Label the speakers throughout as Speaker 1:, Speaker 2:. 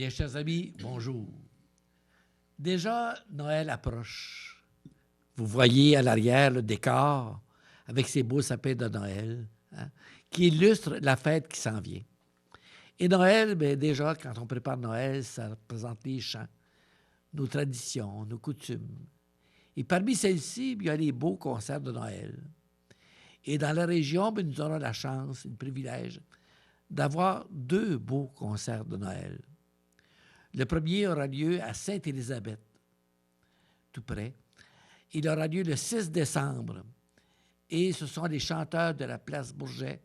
Speaker 1: Bien, chers amis, bonjour. Déjà, Noël approche. Vous voyez à l'arrière le décor avec ses beaux sapins de Noël, hein, qui illustrent la fête qui s'en vient. Et Noël, bien, déjà, quand on prépare Noël, ça représente les chants, nos traditions, nos coutumes. Et parmi celles-ci, il y a les beaux concerts de Noël. Et dans la région, bien, nous aurons la chance, le privilège, d'avoir 2 beaux concerts de Noël. Le premier aura lieu à Sainte-Élisabeth, tout près. Il aura lieu le 6 décembre. Et ce sont les chanteurs de la place Bourget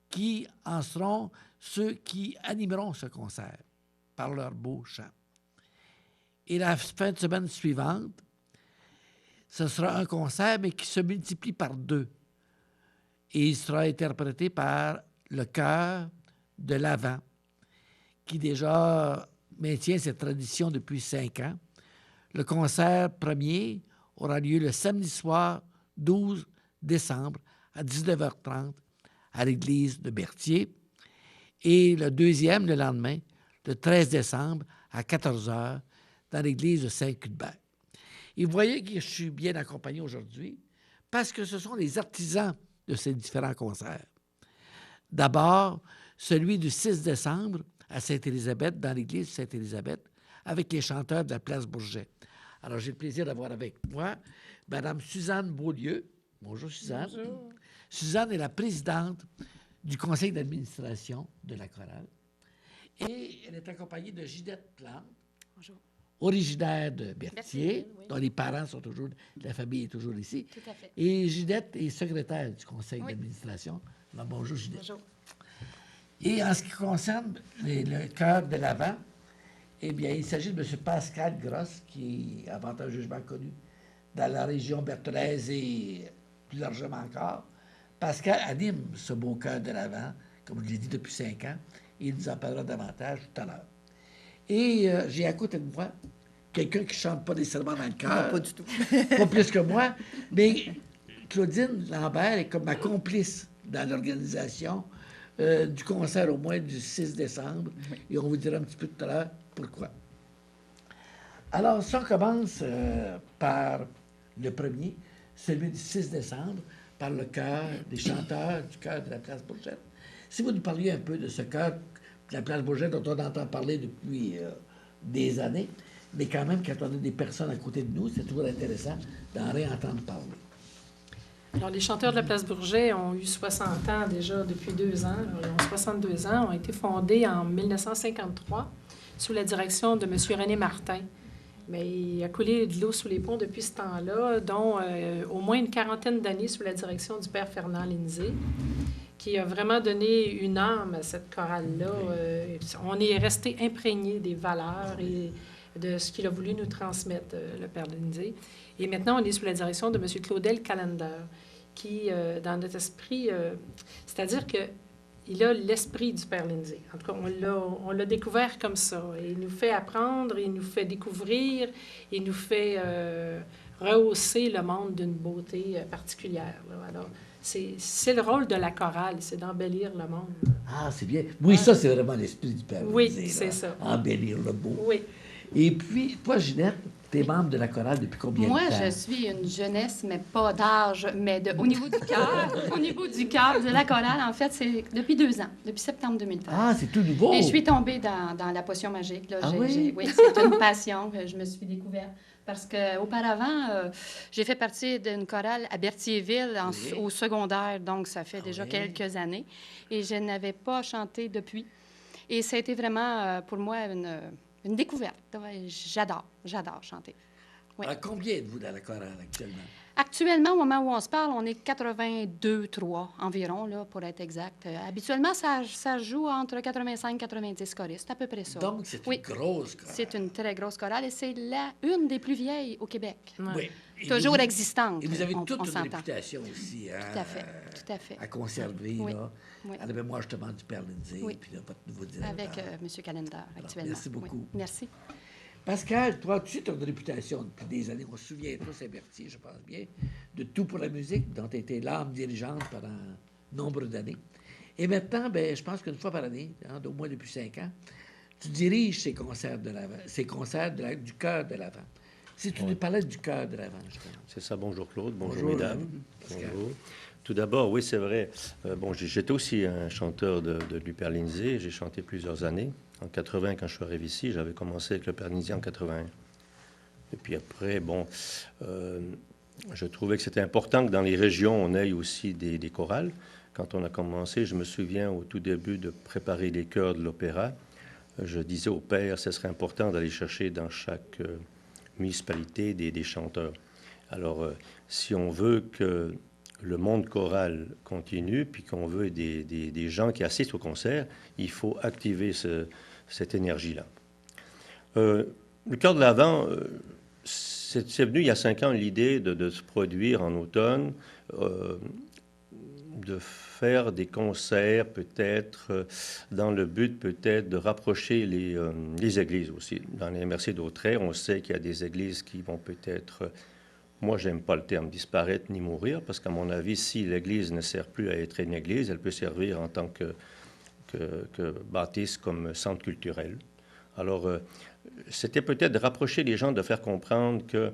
Speaker 1: qui en seront ceux qui animeront ce concert par leurs beaux chants. Et la fin de semaine suivante, ce sera un concert, mais qui se multiplie par 2. Et il sera interprété par le chœur de l'Avent, qui déjà maintient cette tradition depuis 5 ans. Le concert premier aura lieu le samedi soir 12 décembre à 19h30 à l'église de Berthier. Et le deuxième, le lendemain, le 13 décembre à 14h dans l'église de Saint-Cuthbert. Et vous voyez que je suis bien accompagné aujourd'hui parce que ce sont les artisans de ces différents concerts. D'abord, celui du 6 décembre à Sainte-Élisabeth, dans l'église de Sainte-Élisabeth, avec les chanteurs de la place Bourget. Alors, j'ai le plaisir d'avoir avec moi Mme Suzanne Beaulieu. Bonjour, Suzanne.
Speaker 2: Bonjour.
Speaker 1: Suzanne est la présidente du conseil d'administration de la chorale. Et elle est accompagnée de Ginette Plante,
Speaker 2: Bonjour.
Speaker 1: originaire de Berthier,
Speaker 2: Oui.
Speaker 1: dont les parents sont toujours, la famille est toujours ici.
Speaker 2: Tout à fait.
Speaker 1: Et Ginette est secrétaire du conseil
Speaker 2: Oui.
Speaker 1: d'administration. Alors, bonjour, Ginette.
Speaker 2: Bonjour.
Speaker 1: Et en ce qui concerne le chœur de l'Avent, eh bien, il s'agit de M. Pascal Grosse, qui est avantageusement connu dans la région berthelaise et plus largement encore. Pascal anime ce beau chœur de l'Avent, comme je l'ai dit depuis 5 ans, et il nous en parlera davantage tout à l'heure. Et j'ai à côté de moi quelqu'un qui ne chante pas nécessairement dans le chœur.
Speaker 3: Non, pas du tout.
Speaker 1: Pas plus que moi, mais Claudine Lambert est comme ma complice dans l'organisation du concert au moins du 6 décembre.
Speaker 3: Oui.
Speaker 1: Et on vous dira un petit peu tout à l'heure pourquoi. Alors, si on commence par le premier, celui du 6 décembre, par le chœur des chanteurs du chœur de la place Bourget. Si vous nous parliez un peu de ce chœur de la place Bourget dont on entend parler depuis des années, mais quand même, quand on a des personnes à côté de nous, c'est toujours intéressant d'en réentendre parler.
Speaker 2: Alors, les chanteurs de la place Bourget ont eu 60 ans déjà depuis 2 ans. Alors, ils ont 62 ans, ont été fondés en 1953 sous la direction de M. René Martin. Mais il a coulé de l'eau sous les ponts depuis ce temps-là, dont au moins une quarantaine d'années sous la direction du père Fernand Lindsay, qui a vraiment donné une âme à cette chorale-là. On est resté imprégné des valeurs et de ce qu'il a voulu nous transmettre, le père Lindsay. Et maintenant, on est sous la direction de M. Claudel Callender, qui, dans notre esprit, c'est-à-dire qu'il a l'esprit du père Lindsay. En tout cas, on l'a découvert comme ça. Et il nous fait apprendre, il nous fait découvrir, il nous fait rehausser le monde d'une beauté particulière. Là. Alors, c'est le rôle de la chorale, c'est d'embellir le monde.
Speaker 1: Ah, c'est bien. Oui, ça, c'est vraiment l'esprit du père.
Speaker 2: Oui,
Speaker 1: Lindsay,
Speaker 2: c'est
Speaker 1: là.
Speaker 2: ça.
Speaker 1: Embellir le beau.
Speaker 2: Oui.
Speaker 1: Et puis, toi, Ginette, tu es membre de la chorale depuis combien
Speaker 3: Moi,
Speaker 1: de temps?
Speaker 3: je suis une jeunesse, mais pas d'âge, mais au niveau du cœur, au niveau du cœur de la chorale, en fait, c'est depuis 2 ans, depuis septembre 2013.
Speaker 1: Ah, c'est tout nouveau!
Speaker 3: Et je suis tombée dans la potion magique. Là.
Speaker 1: Ah oui?
Speaker 3: Oui, c'est une passion que je me suis découverte. Parce qu'auparavant, j'ai fait partie d'une chorale à Berthierville
Speaker 1: Oui.
Speaker 3: au secondaire, donc ça fait
Speaker 1: Ah
Speaker 3: déjà
Speaker 1: oui?
Speaker 3: quelques années. Et je n'avais pas chanté depuis. Et ça a été vraiment, pour moi, une découverte. Ouais, j'adore chanter. Oui.
Speaker 1: Alors, combien êtes-vous dans la chorale actuellement?
Speaker 3: Actuellement, au moment où on se parle, on est 82-3 environ, là, pour être exact. Habituellement, ça joue entre 85 et 90 choristes, à peu près ça.
Speaker 1: Donc, c'est
Speaker 3: Oui.
Speaker 1: une grosse chorale.
Speaker 3: C'est une très grosse chorale et c'est une des plus vieilles au Québec.
Speaker 2: Ouais.
Speaker 1: Oui. Et
Speaker 3: Toujours
Speaker 1: vous-
Speaker 3: existante.
Speaker 1: Et vous avez
Speaker 3: on
Speaker 1: toute une
Speaker 3: s'entend.
Speaker 1: réputation aussi, hein,
Speaker 3: Tout à fait, tout à fait.
Speaker 1: à conserver,
Speaker 3: Oui.
Speaker 1: là.
Speaker 3: Oui.
Speaker 1: En avait moi justement du père Lindsay,
Speaker 3: Oui.
Speaker 1: puis là, votre nouveau directeur.
Speaker 3: Avec M. Callender, actuellement.
Speaker 1: merci beaucoup.
Speaker 3: Oui. Merci.
Speaker 1: Pascal, toi, tu as une réputation depuis des années. On se souvient tous à Berthier, je pense bien, de Tout pour la musique, dont tu as été l'âme dirigeante pendant nombre d'années. Et maintenant, ben, je pense qu'une fois par année, hein, au moins depuis 5 ans, Tu diriges ces concerts de l'Avent, ces concerts du cœur de l'Avent. Si tu nous parlais du cœur de l'Avent, justement.
Speaker 4: C'est ça. Bonjour Claude, bonjour,
Speaker 1: Bonjour,
Speaker 4: mesdames.
Speaker 1: Pascal.
Speaker 4: Bonjour. Tout d'abord, oui, c'est vrai. Bon, j'étais aussi un chanteur de l'Upér Lindsay. J'ai chanté plusieurs années. En 80, quand je suis arrivé ici, j'avais commencé avec l'Upér Lindsay en 81. Et puis après, bon, je trouvais que c'était important que dans les régions, on ait aussi des chorales. Quand on a commencé, je me souviens au tout début de préparer les chœurs de l'opéra, je disais au père, ce serait important d'aller chercher dans chaque municipalité des chanteurs. Alors, si on veut que le monde choral continue, puis qu'on veut des gens qui assistent au concert, il faut activer cette énergie-là. Le Cœur de l'Avent, c'est venu il y a 5 ans l'idée de se produire en automne, de faire des concerts peut-être dans le but peut-être de rapprocher les églises aussi. Dans les MRC d'Autrey, on sait qu'il y a des églises qui vont peut-être, moi j'aime pas le terme disparaître ni mourir, parce qu'à mon avis, si l'église ne sert plus à être une église, elle peut servir en tant que bâtisse comme centre culturel. Alors, c'était peut-être de rapprocher les gens, de faire comprendre que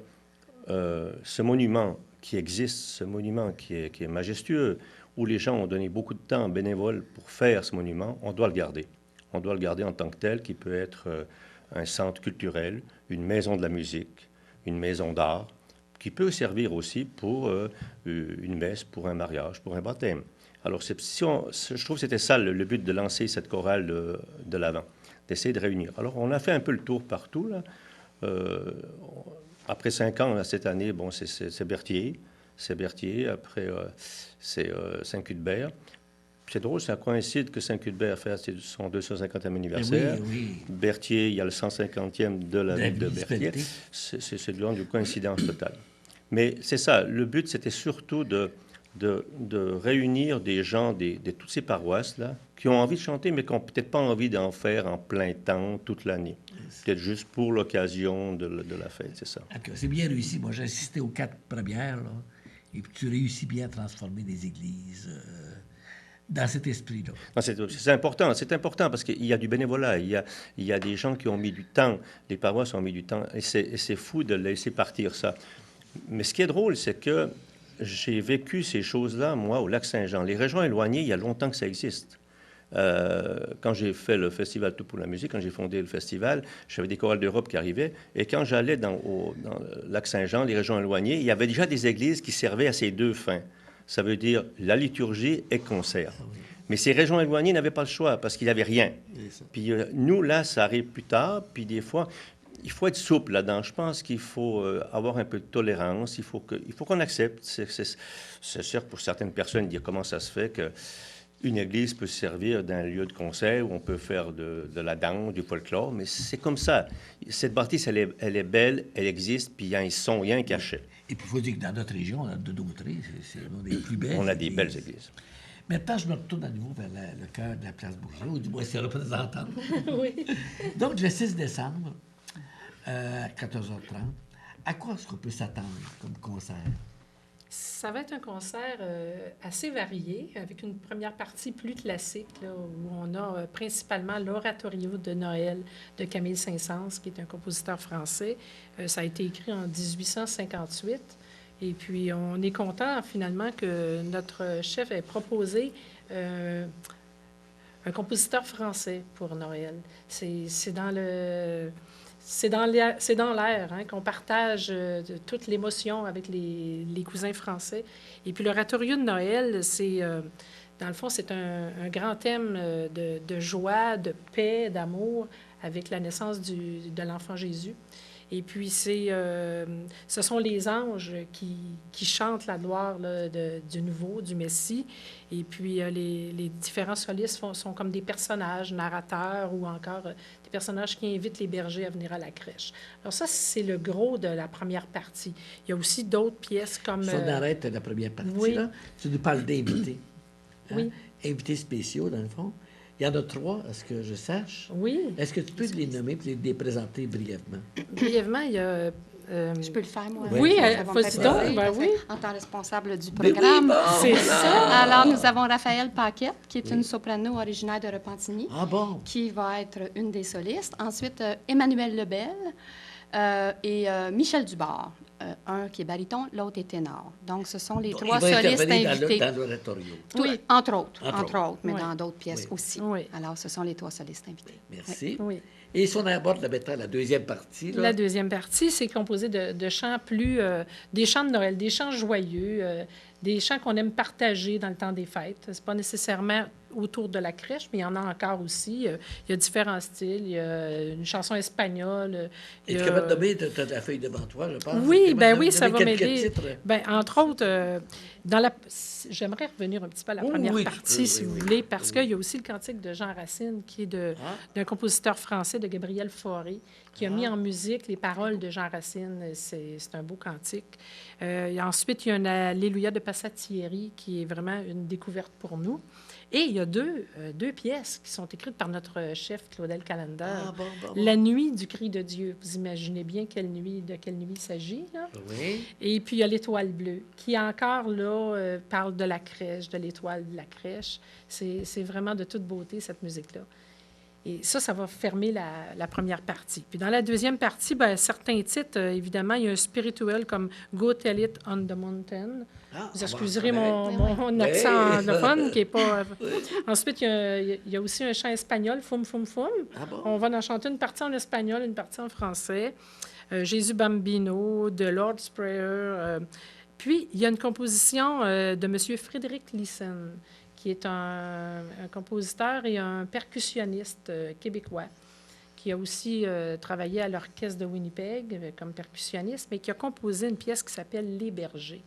Speaker 4: ce monument qui existe, ce monument qui est majestueux, où les gens ont donné beaucoup de temps bénévole pour faire ce monument, on doit le garder. On doit le garder en tant que tel, qui peut être un centre culturel, une maison de la musique, une maison d'art, qui peut servir aussi pour une messe, pour un mariage, pour un baptême. Alors, je trouve que c'était ça le but de lancer cette chorale de l'Avent, d'essayer de réunir. Alors, on a fait un peu le tour partout, là. Après 5 ans, là, cette année, bon, c'est Berthier. C'est Berthier. Après, c'est Saint-Cuthbert. C'est drôle, ça coïncide que Saint-Cuthbert fait son 250e anniversaire.
Speaker 1: Oui, oui.
Speaker 4: Berthier, il y a le 150e de la ville de Berthier.
Speaker 1: municipalité.
Speaker 4: C'est de l'ordre de coïncidence totale. Mais c'est ça, le but, c'était surtout de réunir des gens de toutes ces paroisses-là qui ont envie de chanter, mais qui n'ont peut-être pas envie d'en faire en plein temps toute l'année. Peut-être juste pour l'occasion de la fête, c'est ça.
Speaker 1: Okay, c'est bien réussi. Moi, j'ai assisté aux 4 premières, là, et puis tu réussis bien à transformer des églises dans cet esprit-là.
Speaker 4: C'est important. C'est important parce qu'il y a du bénévolat. Il y a des gens qui ont mis du temps. Les paroisses ont mis du temps. Et c'est fou de laisser partir ça. Mais ce qui est drôle, c'est que j'ai vécu ces choses-là, moi, au Lac-Saint-Jean. Les régions éloignées, il y a longtemps que ça existe. Quand j'ai fait le Festival Tout pour la musique, quand j'ai fondé le festival, j'avais des chorales d'Europe qui arrivaient. Et quand j'allais dans le Lac-Saint-Jean, les régions éloignées, il y avait déjà des églises qui servaient à ces deux fins. Ça veut dire la liturgie et concert. Mais ces régions éloignées n'avaient pas le choix parce qu'il n'y avait rien. Puis nous, là, ça arrive plus tard. Puis des fois, il faut être souple là-dedans. Je pense qu'il faut avoir un peu de tolérance. Il faut qu'on accepte. C'est sûr pour certaines personnes dire comment ça se fait qu'une église peut servir d'un lieu de concert où on peut faire de la danse, du folklore. Mais c'est comme ça. Cette bâtisse, elle est belle, elle existe, puis il y a un son, il y a un cachet.
Speaker 1: Et puis, il faut dire que dans notre région, on a d'autres, c'est une des plus belles.
Speaker 4: On a des belles églises.
Speaker 1: Maintenant, je me retourne à nouveau vers le cœur de la place Bourget, ou du moins ses représentants.
Speaker 2: Oui.
Speaker 1: Donc, le 6 décembre, à 14h30, à quoi est-ce qu'on peut s'attendre comme concert?
Speaker 2: Ça va être un concert assez varié, avec une première partie plus classique, là, où on a principalement l'oratorio de Noël de Camille Saint-Saëns, qui est un compositeur français. Ça a été écrit en 1858. Et puis, on est content, finalement, que notre chef ait proposé un compositeur français pour Noël. C'est dans le... C'est dans l'air hein, qu'on partage toute l'émotion avec les cousins français. Et puis l'oratorio de Noël, dans le fond, c'est un grand thème de joie, de paix, d'amour avec la naissance de l'enfant Jésus. Et puis ce sont les anges qui chantent la gloire là, du nouveau, du Messie. Et puis les différents solistes sont comme des personnages, narrateurs ou encore des personnages qui invitent les bergers à venir à la crèche. Alors ça, c'est le gros de la première partie. Il y a aussi d'autres pièces comme...
Speaker 1: Si on arrête la première partie,
Speaker 2: oui.
Speaker 1: là, tu nous parles d'invités. Hein?
Speaker 2: Oui.
Speaker 1: Invités spéciaux, dans le fond. Il y en a 3, à ce que je sache.
Speaker 2: Oui.
Speaker 1: Est-ce que tu peux les nommer et les présenter brièvement?
Speaker 2: Brièvement, il y a
Speaker 3: Je peux le faire, moi.
Speaker 2: Oui,
Speaker 3: Ça va me
Speaker 2: vas-y
Speaker 3: faire
Speaker 2: donc,
Speaker 3: plaisir,
Speaker 2: ben
Speaker 3: parce que
Speaker 2: oui.
Speaker 3: en tant que responsable du
Speaker 1: Mais oui,
Speaker 3: programme.
Speaker 1: bon,
Speaker 2: C'est
Speaker 1: voilà.
Speaker 2: ça.
Speaker 3: Alors, nous avons Raphaël Paquette, qui est une soprano originaire de Repentigny,
Speaker 1: Ah bon?
Speaker 3: qui va être une des solistes. Ensuite, Emmanuel Lebel et Michel Dubard. Un qui est baryton, l'autre est ténor. Donc, ce sont les
Speaker 1: Donc,
Speaker 3: trois
Speaker 1: il va
Speaker 3: solistes
Speaker 1: intervenir
Speaker 3: invités.
Speaker 1: dans l'oratorio.
Speaker 3: Tout-
Speaker 2: Oui.
Speaker 3: Entre autres,
Speaker 1: Entre autres.
Speaker 3: mais
Speaker 2: Oui.
Speaker 3: dans d'autres pièces
Speaker 1: Oui.
Speaker 3: aussi.
Speaker 2: Oui.
Speaker 3: Alors, ce sont les trois solistes invités.
Speaker 1: Merci.
Speaker 2: Oui.
Speaker 1: Et si on aborde maintenant la deuxième partie, là,
Speaker 2: La deuxième partie, c'est composé de chants plus... des chants de Noël, des chants joyeux, des chants qu'on aime partager dans le temps des fêtes. C'est pas nécessairement autour de la crèche, mais il y en a encore aussi. Il y a différents styles. Il y a une chanson espagnole. il y
Speaker 1: es-tu
Speaker 2: a-
Speaker 1: capable de nommer, tu as la feuille devant toi, je pense.
Speaker 2: Oui,
Speaker 1: Es-tu
Speaker 2: ben
Speaker 1: capable de
Speaker 2: oui, ça
Speaker 1: nommer
Speaker 2: va
Speaker 1: quelques
Speaker 2: m'aider.
Speaker 1: titres?
Speaker 2: Ben, entre autres, dans la... j'aimerais revenir un petit peu à la
Speaker 1: Oh,
Speaker 2: première
Speaker 1: oui, tu
Speaker 2: partie,
Speaker 1: peux,
Speaker 2: si
Speaker 1: oui,
Speaker 2: vous
Speaker 1: oui.
Speaker 2: voulez, parce
Speaker 1: Oui.
Speaker 2: qu'il y a aussi le cantique de Jean Racine, qui est
Speaker 1: Ah.
Speaker 2: d'un compositeur français, de Gabriel Fauré, qui a mis en musique les paroles de Jean Racine. C'est un beau cantique. Et ensuite, il y a un Alléluia de Passatieri, qui est vraiment une découverte pour nous. Et il y a deux pièces qui sont écrites par notre chef, Claudel Callender.
Speaker 1: Ah, bon.
Speaker 2: La nuit du cri de Dieu. Vous imaginez bien de quelle nuit il s'agit, là?
Speaker 1: Oui.
Speaker 2: Et puis, il y a l'Étoile bleue, qui encore, là, parle de la crèche, de l'étoile de la crèche. C'est vraiment de toute beauté, cette musique-là. Et ça va fermer la première partie. Puis dans la deuxième partie, ben, certains titres, évidemment, il y a un spirituel comme « Go Tell It on the Mountain ».
Speaker 1: Ah,
Speaker 2: Vous
Speaker 1: on va
Speaker 2: excuserez
Speaker 1: reconnaître.
Speaker 2: mon accent
Speaker 1: Oui.
Speaker 2: anglophone, qui n'est pas... Ensuite, il y a aussi un chant espagnol, « Fum, fum, fum ».
Speaker 1: Ah bon?
Speaker 2: On va en chanter une partie en espagnol, une partie en français. Jésus Bambino, The Lord's Prayer. Puis, il y a une composition de M. Frédéric Lissen, qui est un compositeur et un percussionniste québécois, qui a aussi travaillé à l'Orchestre de Winnipeg comme percussionniste, mais qui a composé une pièce qui s'appelle « Les bergers ».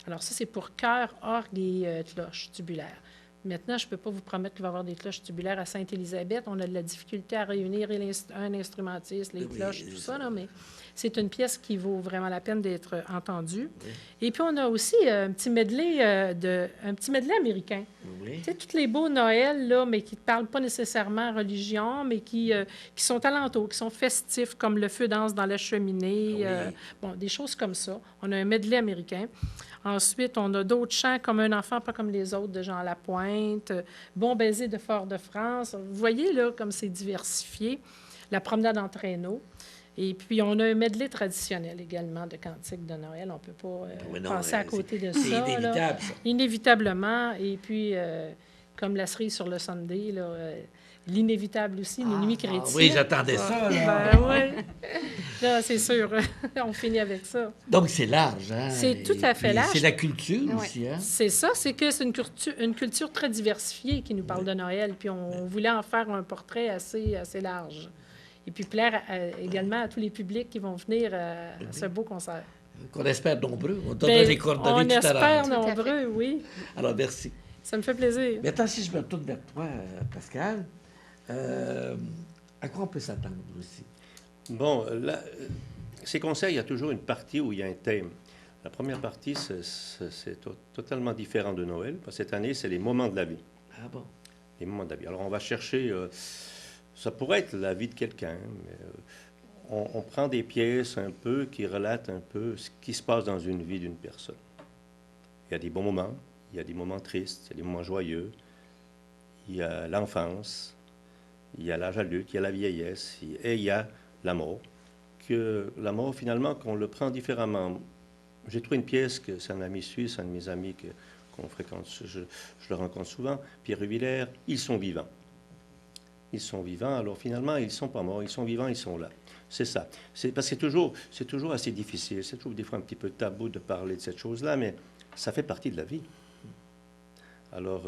Speaker 2: Alors ça, c'est pour chœur, orgue et cloche tubulaire. Maintenant, je ne peux pas vous promettre qu'il va y avoir des cloches tubulaires à Sainte-Élisabeth. On a de la difficulté à réunir un instrumentiste, les
Speaker 1: Oui,
Speaker 2: cloches,
Speaker 1: je
Speaker 2: tout
Speaker 1: sais.
Speaker 2: ça, là, mais c'est une pièce qui vaut vraiment la peine d'être entendue.
Speaker 1: Oui.
Speaker 2: Et puis, on a aussi un petit medley américain.
Speaker 1: Oui.
Speaker 2: Tu sais, tous les beaux Noël, là, mais qui ne parlent pas nécessairement religion, mais qui sont alentours, qui sont festifs, comme le feu danse dans la cheminée,
Speaker 1: Oui.
Speaker 2: bon, des choses comme ça. On a un medley américain. Ensuite, on a d'autres chants comme Un enfant pas comme les autres de Jean Lapointe, Bon baiser de Fort-de-France. Vous voyez, là, comme c'est diversifié. La promenade en traîneau. Et puis, on a un medley traditionnel également de cantiques de Noël. On ne peut pas
Speaker 1: Oui, non,
Speaker 2: passer à côté de ça.
Speaker 1: C'est
Speaker 2: là.
Speaker 1: inévitable, ça.
Speaker 2: Inévitablement. Et puis, comme la cerise sur le Sunday, là, l'inévitable aussi, les nuits chrétiennes.
Speaker 1: Oui, j'attendais ça, là.
Speaker 2: Ben oui. Là, c'est sûr. On finit avec ça.
Speaker 1: Donc, c'est large, hein?
Speaker 2: C'est tout à
Speaker 1: Et
Speaker 2: fait
Speaker 1: puis,
Speaker 2: large.
Speaker 1: C'est la culture
Speaker 3: Oui.
Speaker 1: aussi, hein?
Speaker 2: C'est ça, c'est que c'est une culture très diversifiée qui nous parle de Noël. Puis on voulait en faire un portrait assez large. Et puis plaire également à tous les publics qui vont venir à ce beau concert.
Speaker 1: Qu'on espère nombreux. On donnera
Speaker 2: Ben,
Speaker 1: les coordonnées
Speaker 2: on
Speaker 1: tout à l'heure.
Speaker 2: espère
Speaker 3: Tout à fait.
Speaker 2: nombreux, oui.
Speaker 1: Alors, merci.
Speaker 2: Ça me fait plaisir.
Speaker 1: Maintenant, si je me retourne vers toi, Pascal, à quoi on peut s'attendre aussi?
Speaker 4: Bon, là, ces concerts, il y a toujours une partie où il y a un thème. La première partie, c'est totalement différent de Noël. Parce que cette année, c'est les moments de la vie.
Speaker 1: Ah bon?
Speaker 4: Les moments de la vie. Alors, on va chercher... ça pourrait être la vie de quelqu'un, mais on prend des pièces un peu qui relatent un peu ce qui se passe dans une vie d'une personne. Il y a des bons moments, il y a des moments tristes, il y a des moments joyeux, il y a l'enfance, il y a l'âge adulte, il y a la vieillesse, et il y a la mort. Que la mort, finalement, qu'on le prend différemment. J'ai trouvé une pièce que c'est un ami suisse, un de mes amis qu'on fréquente, je le rencontre souvent, Pierre Villers, ils sont vivants. Ils sont vivants, alors finalement, ils ne sont pas morts, ils sont vivants, ils sont là. C'est ça. Parce que c'est toujours assez difficile, c'est toujours des fois un petit peu tabou de parler de cette chose-là, mais ça fait partie de la vie. Alors,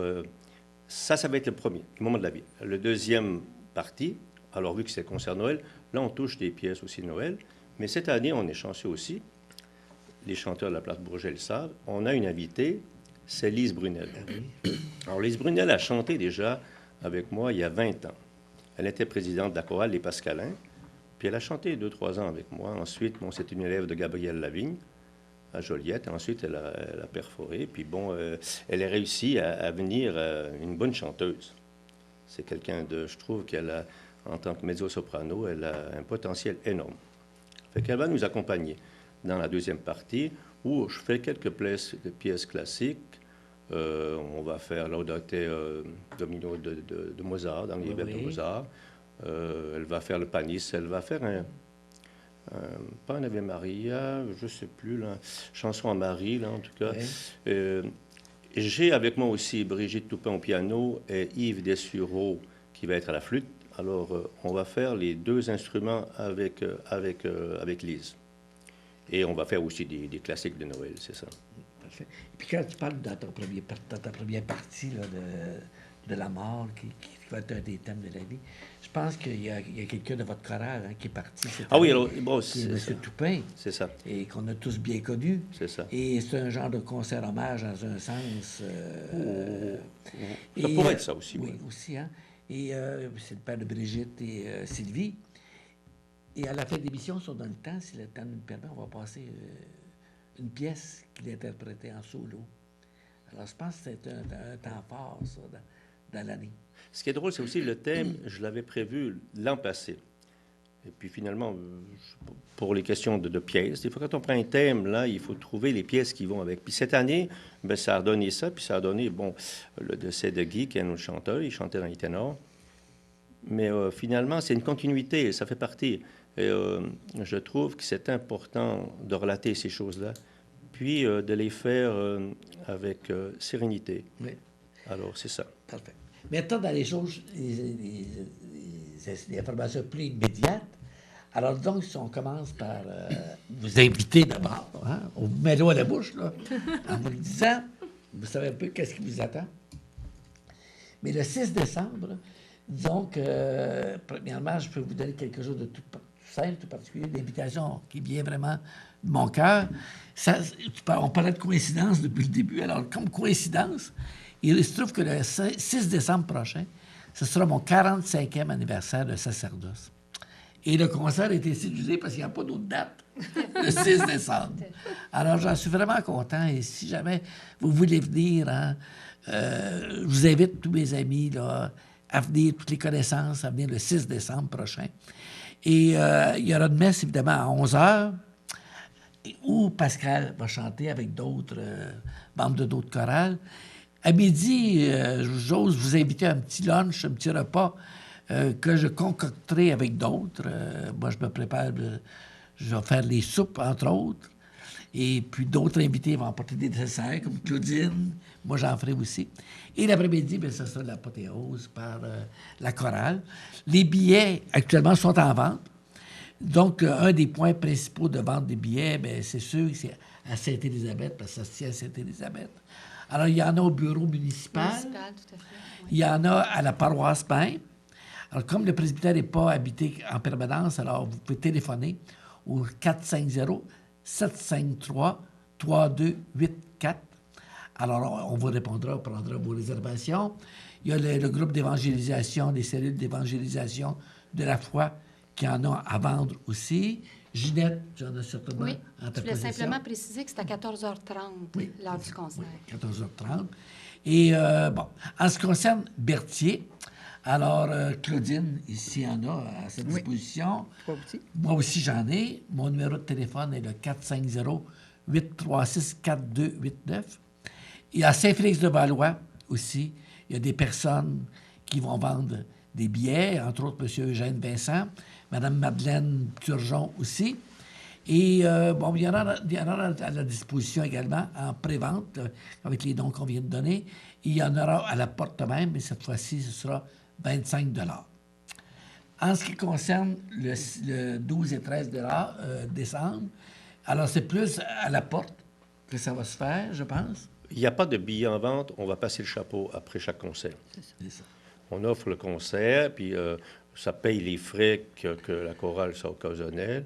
Speaker 4: ça va être le premier, le moment de la vie. Le deuxième partie, alors vu que c'est le concert Noël, là, on touche des pièces aussi de Noël, mais cette année, on est chanceux aussi. Les chanteurs de la place Bourget le savent. On a une invitée, c'est Lise Brunel. Alors, Lise Brunel a chanté déjà avec moi il y a 20 ans. Elle était présidente de la chorale Les Pascalins, puis elle a chanté 2-3 ans avec moi. Ensuite, bon, c'est une élève de Gabriel Lavigne à Joliette. Ensuite, elle a perforé, puis bon, elle a réussi à venir une bonne chanteuse. C'est quelqu'un de, je trouve qu'elle a, en tant que mezzo-soprano, elle a un potentiel énorme. Fait qu'elle va nous accompagner. dans la deuxième partie, où je fais quelques pièces classiques. On va faire l'Audate Domino de Mozart, dans les vers de Mozart. Elle va faire le Panis, elle va faire pas un Ave Maria, je ne sais plus, là, chanson à Marie, là, en tout cas. J'ai avec moi aussi Brigitte Toupin au piano et Yves Dessureau qui va être à la flûte. Alors, on va faire les deux instruments avec Lise. Et on va faire aussi des classiques de Noël, c'est ça.
Speaker 1: Parfait. Et puis quand tu parles dans ta première partie là, de la mort, qui va être un des thèmes de la vie, je pense qu'il y a quelqu'un de votre chorale qui est parti cette année,
Speaker 4: Oui, alors, bon,
Speaker 1: qui est M. Toupin.
Speaker 4: C'est ça.
Speaker 1: Et qu'on a tous bien connu.
Speaker 4: C'est ça.
Speaker 1: Et c'est un genre de concert-hommage dans un sens.
Speaker 4: Ça pourrait être ça aussi.
Speaker 1: Oui, aussi. Hein? Et c'est le père de Brigitte et Sylvie. Et à la fin de l'émission, si on donne le temps, si le temps nous le permet, on va passer une pièce qu'il interprétait en solo. Alors, je pense que c'est un temps fort, ça, dans l'année.
Speaker 4: Ce qui est drôle, c'est aussi le thème, je l'avais prévu l'an passé. Et puis finalement, pour les questions de pièces, il faut quand on prend un thème, là, il faut trouver les pièces qui vont avec. Puis cette année, ben, ça a donné ça, puis ça a donné, bon, le décès de Guy, qui est un autre chanteur, il chantait dans les ténors. Mais finalement, c'est une continuité, ça fait partie. Et je trouve que c'est important de relater ces choses-là, puis de les faire avec sérénité.
Speaker 1: Oui.
Speaker 4: Alors, c'est ça.
Speaker 1: Parfait. Maintenant, dans les choses, les informations plus immédiates, alors donc, si on commence par vous inviter d'abord, hein, on vous met l'eau à la bouche, là, en vous le disant, vous savez un peu qu'est-ce qui vous attend. Mais le 6 décembre, disons que, premièrement, je peux vous donner quelque chose de tout simple, tout particulier, l'invitation qui vient vraiment de mon cœur. On parlait de coïncidence depuis le début. Alors, comme coïncidence, il se trouve que le 6 décembre prochain, ce sera mon 45e anniversaire de sacerdoce. Et le concert a été cédulé parce qu'il n'y a pas d'autre date, le 6 décembre. Alors, j'en suis vraiment content. Et si jamais vous voulez venir, hein, je vous invite tous mes amis là, à venir, toutes les connaissances, à venir le 6 décembre prochain. Et il y aura une messe, évidemment, à 11h, où Pascal va chanter avec d'autres membres de d'autres chorales. À midi, j'ose vous inviter à un petit lunch, un petit repas que je concocterai avec d'autres. Moi, je me prépare, je vais faire les soupes, entre autres. Et puis d'autres invités vont apporter des desserts, comme Claudine. Moi, j'en ferai aussi. Et l'après-midi, bien, ça sera l'apothéose par la chorale. Les billets, actuellement, sont en vente. Donc, un des points principaux de vente des billets, bien, c'est sûr, c'est à Sainte-Élisabeth, parce que ça se tient à Sainte-Élisabeth. Alors, il y en a au bureau municipal.
Speaker 3: Municipal, tout à fait. Oui.
Speaker 1: Il y en a à la paroisse même. Alors, comme le presbytère n'est pas habité en permanence, alors vous pouvez téléphoner au 450-753-3284. Alors, on vous répondra, on prendra vos réservations. Il y a le groupe d'évangélisation, les cellules d'évangélisation de la foi qui en a à vendre aussi. Ginette, tu en as certainement
Speaker 3: Oui,
Speaker 1: en ta
Speaker 3: je voulais
Speaker 1: possession.
Speaker 3: simplement préciser que c'est à 14h30,
Speaker 1: Oui,
Speaker 3: l'heure du concert.
Speaker 1: Oui, 14h30. Et bon, en ce qui concerne Berthier, alors Claudine, ici, en a à sa disposition.
Speaker 5: Toi aussi?
Speaker 1: Moi aussi, j'en ai. Mon numéro de téléphone est le 450-836-4289. Et à Saint-Félix-de-Valois aussi, il y a des personnes qui vont vendre des billets, entre autres M. Eugène Vincent, Mme Madeleine Turgeon aussi. Et bon, il y en a à la disposition également en pré-vente, avec les dons qu'on vient de donner. Il y en aura à la porte même, mais cette fois-ci, ce sera 25 $. En ce qui concerne le 12 et 13 décembre, alors c'est plus à la porte que ça va se faire, je pense.
Speaker 4: Il n'y a pas de billets en vente, on va passer le chapeau après chaque concert.
Speaker 1: C'est ça.
Speaker 4: On offre le concert, puis ça paye les frais que la chorale ça occasionne,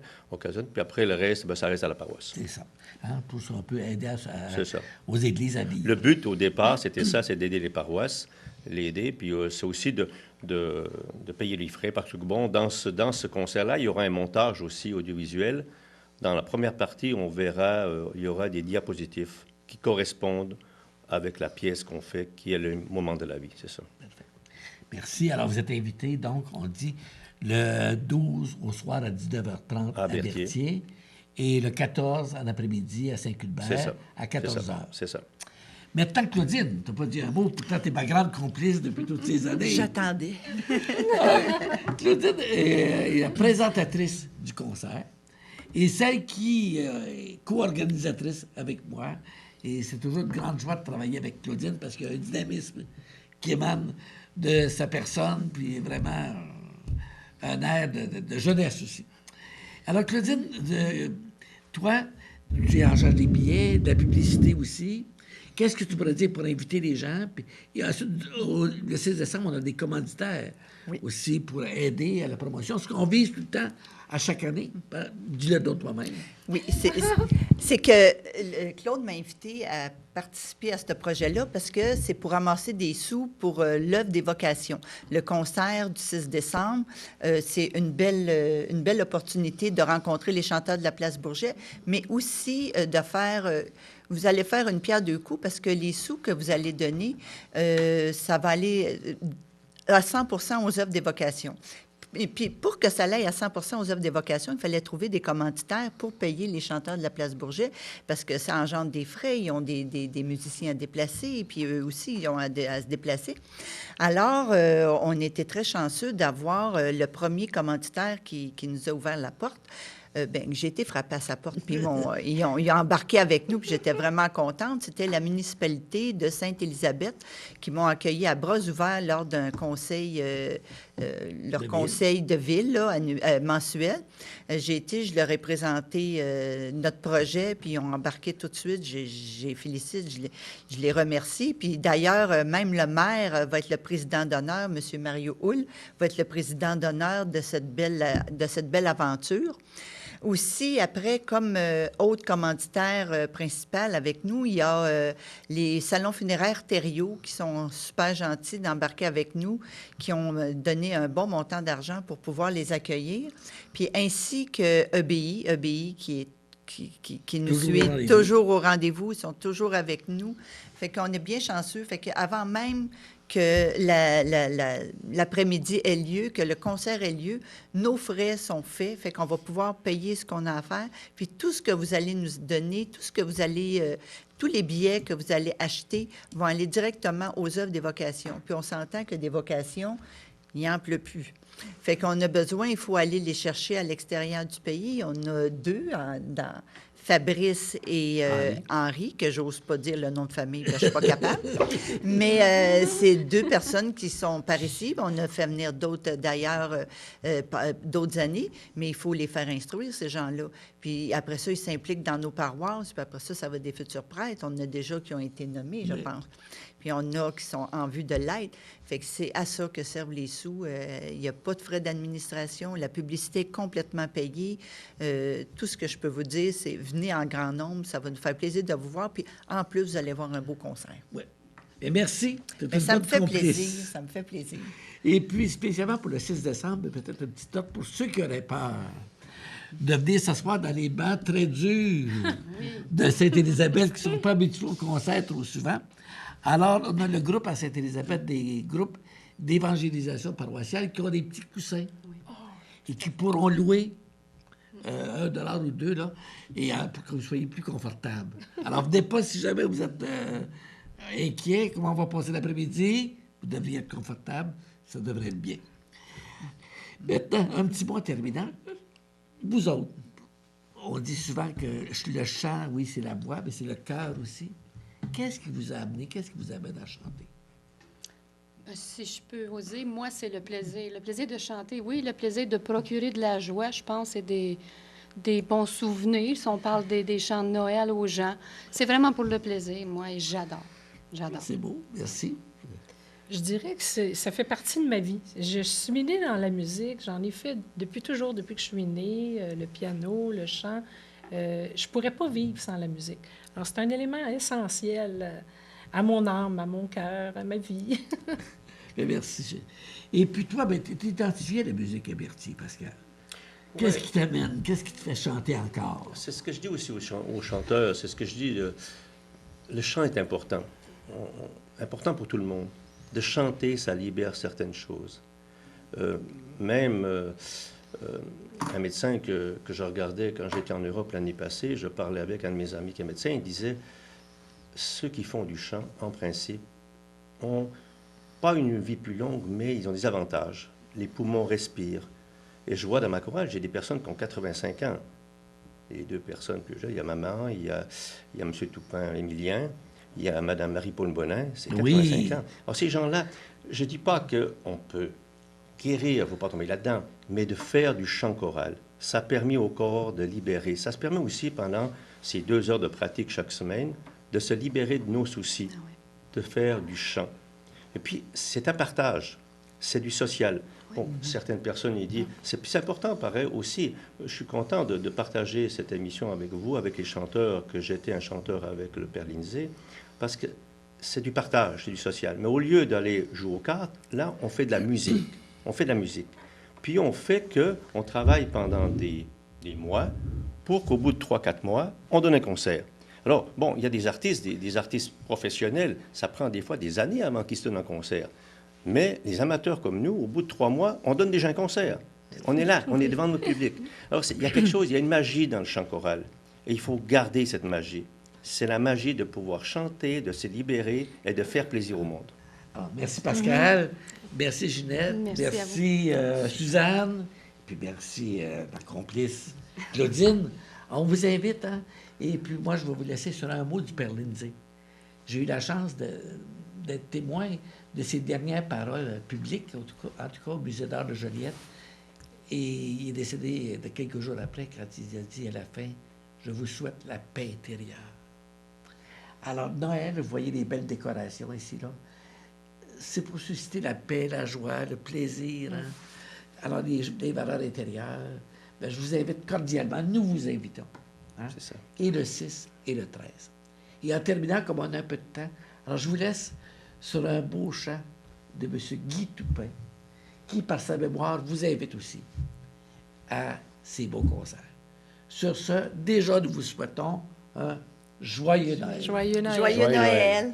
Speaker 4: puis après le reste, ben, ça reste à la paroisse.
Speaker 1: C'est ça. Hein, pour ça, on peut aider
Speaker 4: C'est ça.
Speaker 1: aux églises à vivre.
Speaker 4: Le but au départ, c'était ça, c'est d'aider les paroisses, les aider, puis c'est aussi de payer les frais, parce que bon, dans ce concert-là, il y aura un montage aussi audiovisuel. Dans la première partie, on verra, il y aura des diapositifs qui correspondent avec la pièce qu'on fait, qui est le moment de la vie, c'est ça.
Speaker 1: Parfait. Merci. Alors, vous êtes invité, donc, on dit, le 12 au soir à 19h30 à Berthier. et le 14 en après-midi à
Speaker 4: C'est
Speaker 1: Saint-Culbert
Speaker 4: ça.
Speaker 1: à 14
Speaker 4: C'est ça.
Speaker 1: heures.
Speaker 4: C'est ça.
Speaker 1: Maintenant, Claudine, tu n'as pas dit un mot, pourtant tu es ma grande complice depuis toutes ces années.
Speaker 5: J'attendais.
Speaker 1: Claudine est la présentatrice du concert et celle qui est co-organisatrice avec moi. Et c'est toujours une grande joie de travailler avec Claudine parce qu'il y a un dynamisme qui émane de sa personne, puis vraiment un air de jeunesse aussi. Alors, Claudine, toi, tu es en charge des billets, de la publicité aussi. Qu'est-ce que tu pourrais dire pour inviter les gens? Puis, et ensuite, le 6 décembre, on a des commanditaires aussi pour aider à la promotion. Ce qu'on vise tout le temps à chaque année. Dis-le donc toi-même.
Speaker 5: Oui, c'est que Claude m'a invité à participer à ce projet-là parce que c'est pour amasser des sous pour l'œuvre des vocations. Le concert du 6 décembre, c'est une belle opportunité de rencontrer les chanteurs de la Place Bourget, mais aussi de faire... vous allez faire une pierre deux coups parce que les sous que vous allez donner, ça va aller à 100% aux œuvres des vocations. Et puis, pour que ça aille à 100% aux œuvres des vocations, il fallait trouver des commanditaires pour payer les chanteurs de la Place Bourget, parce que ça engendre des frais. Ils ont des musiciens à déplacer, et puis eux aussi, ils ont à se déplacer. Alors, on était très chanceux d'avoir le premier commanditaire qui nous a ouvert la porte. J'ai été frappée à sa porte, puis ils ont embarqué avec nous, puis j'étais vraiment contente. C'était la municipalité de Sainte-Élisabeth qui m'ont accueilli à bras ouverts lors d'un conseil, conseil de ville là, mensuel. Je leur ai présenté notre projet, puis ils ont embarqué tout de suite. J'ai félicité, je les remercie. Puis d'ailleurs, même le maire va être le président d'honneur, M. Mario Houle, va être le président d'honneur de cette belle aventure. Aussi, après, comme autre commanditaire principal avec nous, il y a les salons funéraires Thériault qui sont super gentils d'embarquer avec nous, qui ont donné un bon montant d'argent pour pouvoir les accueillir. Puis ainsi que EBI qui nous suit toujours au rendez-vous, ils sont toujours avec nous. Fait qu'on est bien chanceux. Fait qu'avant même que l'après-midi ait lieu, que le concert ait lieu, nos frais sont faits, fait qu'on va pouvoir payer ce qu'on a à faire. Puis tout ce que vous allez nous donner, tous les billets que vous allez acheter vont aller directement aux œuvres des vocations. Puis on s'entend que des vocations, il n'en pleut plus. Fait qu'on a besoin, il faut aller les chercher à l'extérieur du pays. On a deux dans Fabrice et Henri, que j'ose pas dire le nom de famille, parce que je suis pas capable. Mais c'est deux personnes qui sont par ici. On a fait venir d'autres d'ailleurs, d'autres années, mais il faut les faire instruire, ces gens-là. Puis après ça, ils s'impliquent dans nos paroisses. Puis après ça, ça va être des futurs prêtres. On en a déjà qui ont été nommés, je pense. Puis on a qui sont en vue de l'aide. Fait que c'est à ça que servent les sous. Il n'y a pas de frais d'administration. La publicité est complètement payée. Tout ce que je peux vous dire, c'est venez en grand nombre. Ça va nous faire plaisir de vous voir. Puis en plus, vous allez voir un beau concert.
Speaker 1: Oui. Et merci.
Speaker 5: Ça me fait plaisir. Ça me fait plaisir.
Speaker 1: Et puis, spécialement pour le 6 décembre, peut-être une petite note pour ceux qui auraient peur de venir s'asseoir dans les bancs très durs de Sainte-Élisabeth, qui ne sont pas habitués au concert trop souvent. Alors, on a le groupe à Sainte-Élisabeth, des groupes d'évangélisation paroissiale qui ont des petits coussins et qui pourront louer $1 ou 2 là, et pour que vous soyez plus confortable. Alors, venez pas si jamais vous êtes inquiet, comment on va passer l'après-midi. Vous devriez être confortable, ça devrait être bien. Maintenant, un petit mot en terminant. Vous autres, on dit souvent que le chant, oui, c'est la voix, mais c'est le cœur aussi. Qu'est-ce qui vous a amené, qu'est-ce qui vous amène à chanter?
Speaker 3: Si je peux oser, moi, c'est le plaisir. Le plaisir de chanter, oui, le plaisir de procurer de la joie, je pense, et des bons souvenirs. Si on parle des chants de Noël aux gens, c'est vraiment pour le plaisir, moi, et j'adore. J'adore.
Speaker 1: C'est beau, merci.
Speaker 2: Je dirais que ça fait partie de ma vie. Je suis née dans la musique. J'en ai fait depuis toujours, depuis que je suis née, le piano, le chant. Je ne pourrais pas vivre sans la musique. Alors, c'est un élément essentiel à mon âme, à mon cœur, à ma vie.
Speaker 1: Bien, merci. Et puis toi, tu es identifié à la musique à Berthier, Pascal. Qu'est-ce qui t'amène? Qu'est-ce qui te fait chanter encore?
Speaker 4: C'est ce que je dis aussi aux chanteurs. C'est ce que je dis. Le chant est important. Important pour tout le monde. De chanter, ça libère certaines choses. Même un médecin que je regardais quand j'étais en Europe l'année passée, je parlais avec un de mes amis qui est médecin, il disait, ceux qui font du chant, en principe, ont pas une vie plus longue, mais ils ont des avantages. Les poumons respirent. Et je vois dans ma chorale, j'ai des personnes qui ont 85 ans. Et 2 personnes plus jeunes, il y a maman, il y a M. Toupin, Émilien, il y a Mme Marie-Paul Bonin, c'est 85
Speaker 1: Oui.
Speaker 4: ans. Alors ces gens-là, je ne dis pas qu'on peut guérir, il ne faut pas tomber là-dedans, mais de faire du chant choral. Ça a permis au corps de libérer. Ça se permet aussi, pendant ces 2 heures de pratique chaque semaine, de se libérer de nos soucis, de faire du chant. Et puis, c'est un partage, c'est du social. Bon, certaines personnes, ils disent, c'est important, pareil, aussi. Je suis content de partager cette émission avec vous, avec les chanteurs, que j'étais un chanteur avec le Père Lindsay, parce que c'est du partage, c'est du social. Mais au lieu d'aller jouer aux cartes, là, on fait de la musique. On fait de la musique. Puis on fait qu'on travaille pendant des mois pour qu'au bout de 3-4 mois, on donne un concert. Alors, bon, il y a des artistes, des artistes professionnels, ça prend des fois des années avant qu'ils se donnent un concert. Mais les amateurs comme nous, au bout de 3 mois, on donne déjà un concert. On est là, on est devant notre public. Alors, il y a quelque chose, il y a une magie dans le chant choral. Et il faut garder cette magie. C'est la magie de pouvoir chanter, de se libérer et de faire plaisir au monde.
Speaker 1: Alors, merci Pascal, merci Ginette,
Speaker 3: Merci
Speaker 1: Suzanne, puis merci ma complice Claudine. On vous invite, hein? Et puis moi, je vais vous laisser sur un mot du Père Lindsay. J'ai eu la chance d'être témoin de ses dernières paroles publiques, en tout cas au Musée d'art de Joliette. Et il est décédé de quelques jours après, quand il a dit à la fin, « Je vous souhaite la paix intérieure ». Alors, Noël, vous voyez les belles décorations ici, là. C'est pour susciter la paix, la joie, le plaisir. Hein? Alors, les valeurs intérieures, bien, je vous invite cordialement, nous vous invitons. Hein?
Speaker 4: C'est ça.
Speaker 1: Et le 6 et le 13. Et en terminant, comme on a un peu de temps, alors je vous laisse sur un beau chant de M. Guy Toupin, qui, par sa mémoire, vous invite aussi à ces beaux concerts. Sur ce, déjà, nous vous souhaitons un joyeux Noël.
Speaker 2: Joyeux Noël.
Speaker 5: Joyeux Noël.